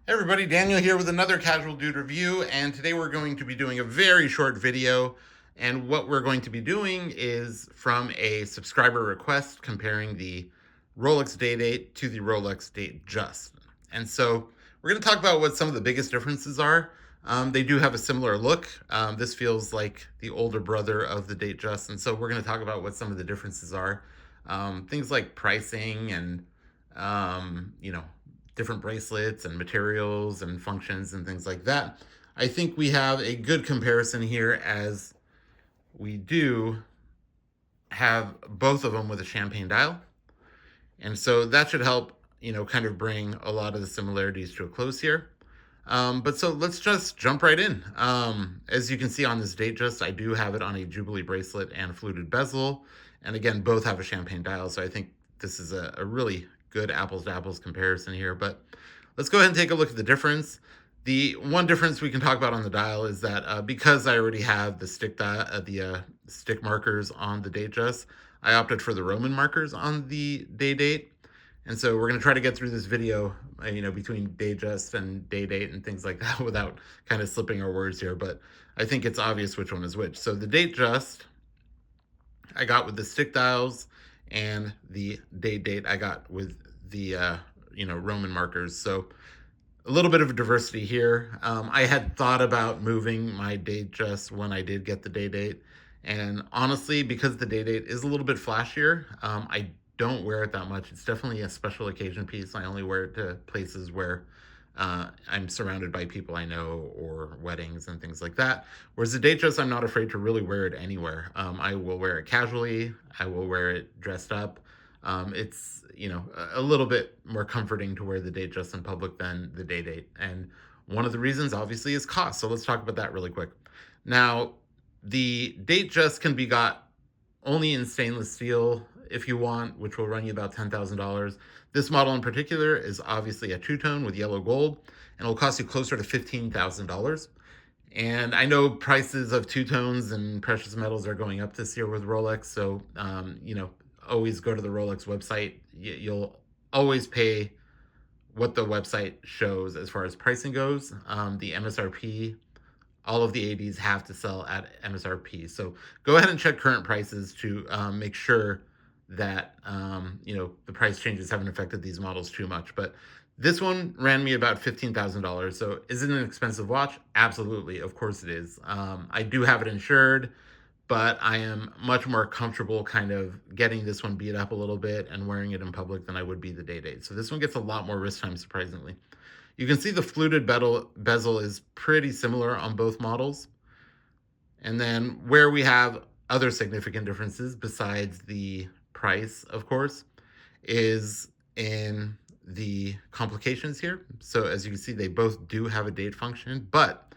Hey everybody, Daniel here with another Casual Dude review, and today we're going to be doing a very short video, and what we're going to be doing is from a subscriber request comparing the Rolex Datejust to the Rolex Datejust. And so we're going to talk about what some of the biggest differences are. They do have a similar look. This feels like the older brother of the Datejust, and so we're going to talk about what some of the differences are. Things like pricing and different bracelets and materials and functions and things like that. I think we have a good comparison here as we do have both of them with a champagne dial. And so that should help, kind of bring a lot of the similarities to a close here. But so let's just jump right in. As you can see on this Datejust, I do have it on a Jubilee bracelet and fluted bezel. And again, both have a champagne dial. So I think this is a really good apples to apples comparison here. But let's go ahead and take a look at the difference. The one difference we can talk about on the dial is that because I already have the stick markers on the Datejust, I opted for the Roman markers on the day date. And so we're going to try to get through this video, between Datejust and day date and things like that without kind of slipping our words here. But I think it's obvious which one is which. So the Datejust I got with the stick dials, and the day date I got with the Roman markers. So a little bit of a diversity here. I had thought about moving my Datejust when I did get the day date, and honestly, because the day date is a little bit flashier, I don't wear it that much. It's definitely a special occasion piece. I only wear it to places where I'm surrounded by people I know or weddings and things like that. Whereas the Datejust, I'm not afraid to really wear it anywhere. I will wear it casually. I will wear it dressed up. It's a little bit more comforting to wear the Datejust in public than the day date. And one of the reasons obviously is cost. So let's talk about that really quick. Now, the Datejust can be got only in stainless steel if you want, which will run you about $10,000. This model in particular is obviously a two-tone with yellow gold, and it'll cost you closer to $15,000. And I know prices of two-tones and precious metals are going up this year with Rolex, so always go to the Rolex website. You'll always pay what the website shows as far as pricing goes. The MSRP, all of the ADs have to sell at MSRP. So go ahead and check current prices to make sure that the price changes haven't affected these models too much. But this one ran me about $15,000. So is it an expensive watch? Absolutely, of course it is. I do have it insured, but I am much more comfortable kind of getting this one beat up a little bit and wearing it in public than I would be the day date. So this one gets a lot more wrist time, surprisingly. You can see the fluted bezel is pretty similar on both models. And then where we have other significant differences besides the price, of course, is in the complications here. So as you can see, they both do have a date function, but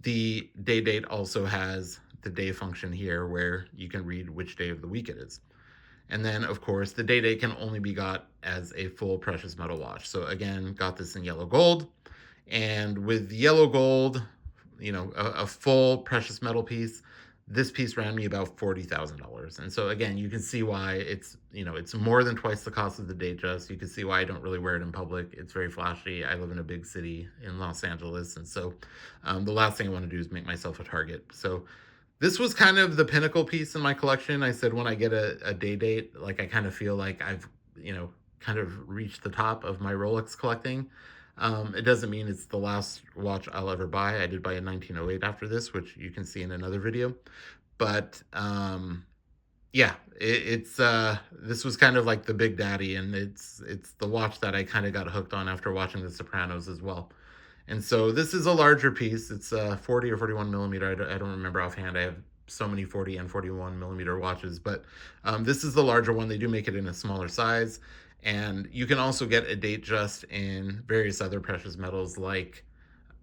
the day date also has the day function here where you can read which day of the week it is. And then, of course, the day date can only be got as a full precious metal watch. So again, got this in yellow gold. And with yellow gold, a full precious metal piece, this piece ran me about $40,000. And so again, you can see why it's more than twice the cost of the Datejust. You can see why I don't really wear it in public. It's very flashy. I live in a big city in Los Angeles. And so the last thing I want to do is make myself a target. So this was kind of the pinnacle piece in my collection. I said when I get a day date, like I kind of feel like I've, kind of reached the top of my Rolex collecting. It doesn't mean it's the last watch I'll ever buy. I did buy a 1908 after this, which you can see in another video. But yeah, it's this was kind of like the big daddy, and it's the watch that I kind of got hooked on after watching The Sopranos as well. And so this is a larger piece. It's 40 or 41 millimeter. I don't remember offhand. I have so many 40 and 41 millimeter watches, but this is the larger one. They do make it in a smaller size. And you can also get a Datejust in various other precious metals like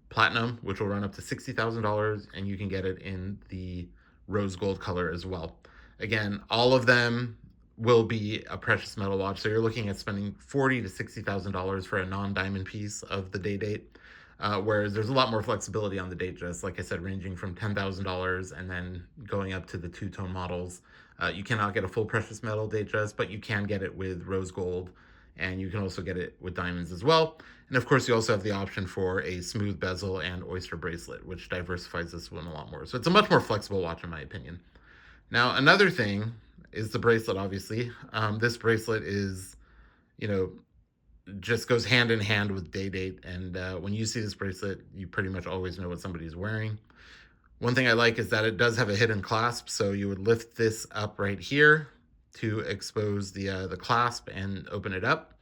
platinum, which will run up to $60,000, and you can get it in the rose gold color as well. Again, all of them will be a precious metal watch, so you're looking at spending $40,000 to $60,000 for a non-diamond piece of the day date. Whereas there's a lot more flexibility on the Datejust, like I said, ranging from $10,000 and then going up to the two-tone models. You cannot get a full precious metal Datejust, but you can get it with rose gold, and you can also get it with diamonds as well. And of course, you also have the option for a smooth bezel and oyster bracelet, which diversifies this one a lot more. So it's a much more flexible watch, in my opinion. Now, another thing is the bracelet, obviously. This bracelet is, you know, just goes hand in hand with day date. And when you see this bracelet, you pretty much always know what somebody's wearing. One thing I like is that it does have a hidden clasp, so you would lift this up right here to expose the clasp and open it up.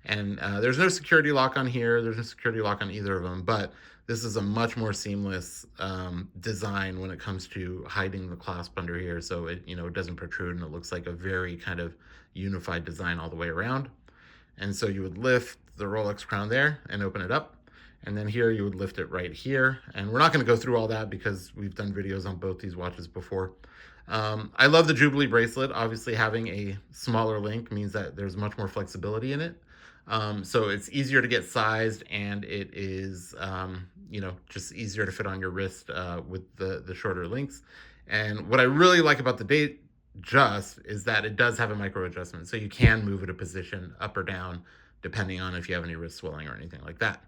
And there's no security lock on here. There's no security lock on either of them, but this is a much more seamless design when it comes to hiding the clasp under here, so it doesn't protrude and it looks like a very kind of unified design all the way around. And so you would lift the Rolex crown there and open it up. And then here you would lift it right here. And we're not going to go through all that because we've done videos on both these watches before. I love the Jubilee bracelet. Obviously, having a smaller link means that there's much more flexibility in it. So it's easier to get sized, and it is, just easier to fit on your wrist with the shorter links. And what I really like about the Datejust is that it does have a micro adjustment. So you can move it a position up or down depending on if you have any wrist swelling or anything like that.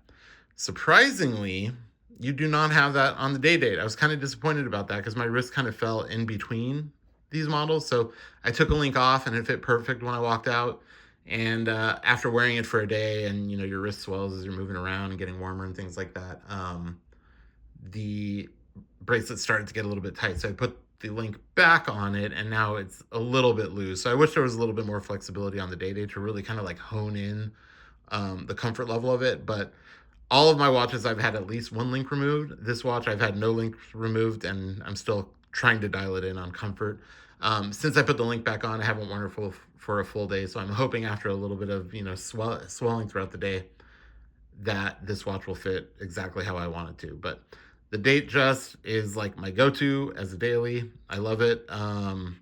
Surprisingly, you do not have that on the Day-Date. I was kind of disappointed about that because my wrist kind of fell in between these models. So I took a link off and it fit perfect when I walked out. And after wearing it for a day, and your wrist swells as you're moving around and getting warmer and things like that, the bracelet started to get a little bit tight. So I put the link back on it, and now it's a little bit loose. So I wish there was a little bit more flexibility on the Day-Date to really kind of like hone in the comfort level of it. But all of my watches, I've had at least one link removed. This watch, I've had no links removed, and I'm still trying to dial it in on comfort. Since I put the link back on, I haven't worn it for a full day, so I'm hoping after a little bit of swelling throughout the day that this watch will fit exactly how I want it to. But the Datejust is like my go-to as a daily. I love it.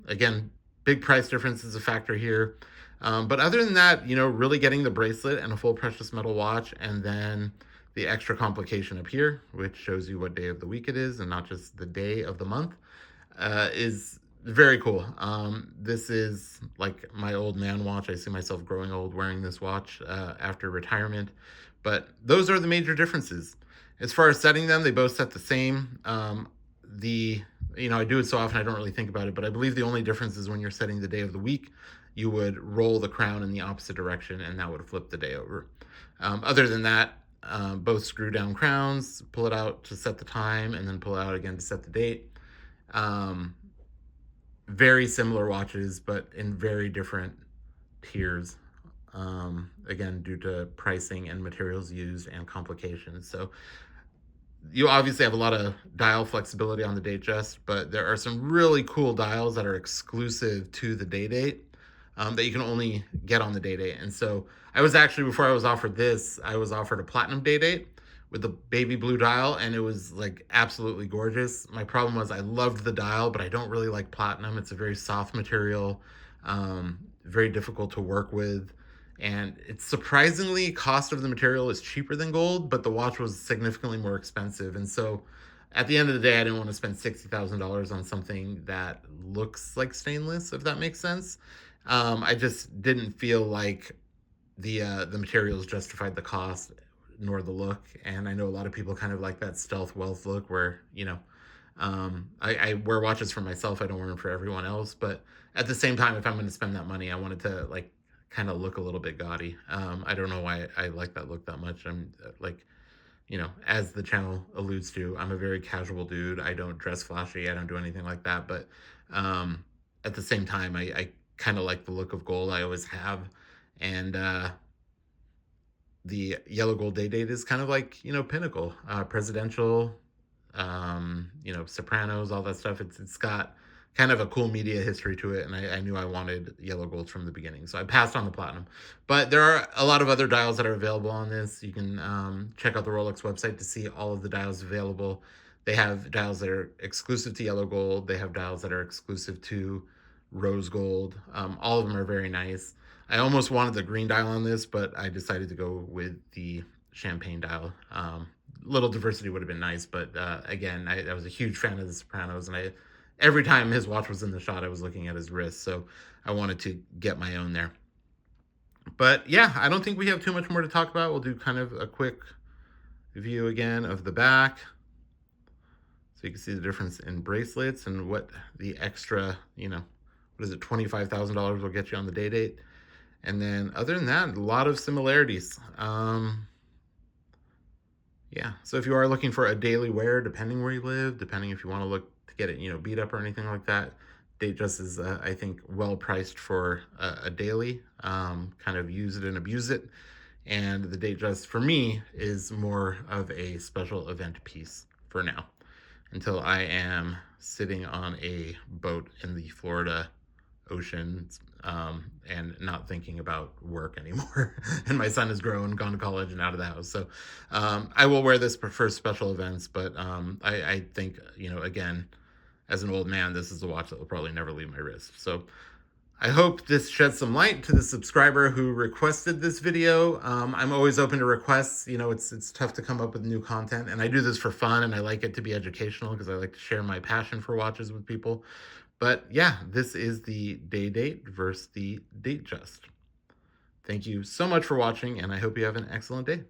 Again, big price difference is a factor here. But other than that, really getting the bracelet and a full precious metal watch, and then the extra complication up here, which shows you what day of the week it is and not just the day of the month, is very cool. This is like my old man watch. I see myself growing old wearing this watch after retirement. But those are the major differences. As far as setting them, they both set the same. I do it so often I don't really think about it, but I believe the only difference is when you're setting the day of the week, you would roll the crown in the opposite direction, and that would flip the day over. Other than that, both screw down crowns, pull it out to set the time, and then pull it out again to set the date. Very similar watches, but in very different tiers. Again, due to pricing and materials used and complications. So you obviously have a lot of dial flexibility on the Datejust, but there are some really cool dials that are exclusive to the Day-Date that you can only get on the Day-Date. And so I was actually, before I was offered this, I was offered a platinum Day-Date with the baby blue dial, and it was like absolutely gorgeous. My problem was I loved the dial, but I don't really like platinum. It's a very soft material, very difficult to work with. And it's surprisingly, cost of the material is cheaper than gold, but the watch was significantly more expensive. And so at the end of the day, I didn't want to spend $60,000 on something that looks like stainless, if that makes sense. I just didn't feel like the materials justified the cost nor the look. And I know a lot of people kind of like that stealth wealth look where, I wear watches for myself. I don't wear them for everyone else. But at the same time, if I'm going to spend that money, I wanted to like kind of look a little bit gaudy. I don't know why I like that look that much. I'm like, as the channel alludes to, I'm a very casual dude. I don't dress flashy. I don't do anything like that. But at the same time, I kind of like the look of gold. I always have. And the yellow gold Day-Date is kind of like, pinnacle, presidential, Sopranos, all that stuff. It's got kind of a cool media history to it, and I knew I wanted yellow gold from the beginning, so I passed on the platinum. But there are a lot of other dials that are available on this. You can check out the Rolex website to see all of the dials available. They have dials that are exclusive to yellow gold. They have dials that are exclusive to rose gold. All of them are very nice. I almost wanted the green dial on this, but I decided to go with the champagne dial. Little diversity would have been nice, but again, I was a huge fan of the Sopranos, and every time his watch was in the shot, I was looking at his wrist, so I wanted to get my own there. But yeah, I don't think we have too much more to talk about. We'll do kind of a quick view again of the back. So you can see the difference in bracelets and what the extra, what is it, $25,000 will get you on the day date. And then other than that, a lot of similarities. Yeah. So if you are looking for a daily wear, depending where you live, depending if you want to look to get it, beat up or anything like that, Datejust is, I think, well priced for a daily. Kind of use it and abuse it. And the Datejust for me is more of a special event piece for now, until I am sitting on a boat in the Florida ocean, and not thinking about work anymore. And my son has grown, gone to college, and out of the house. So I will wear this for special events, but I think, again, as an old man, this is a watch that will probably never leave my wrist. So I hope this sheds some light to the subscriber who requested this video. I'm always open to requests. It's tough to come up with new content, and I do this for fun, and I like it to be educational because I like to share my passion for watches with people. But yeah, this is the day date versus the Datejust. Thank you so much for watching, and I hope you have an excellent day.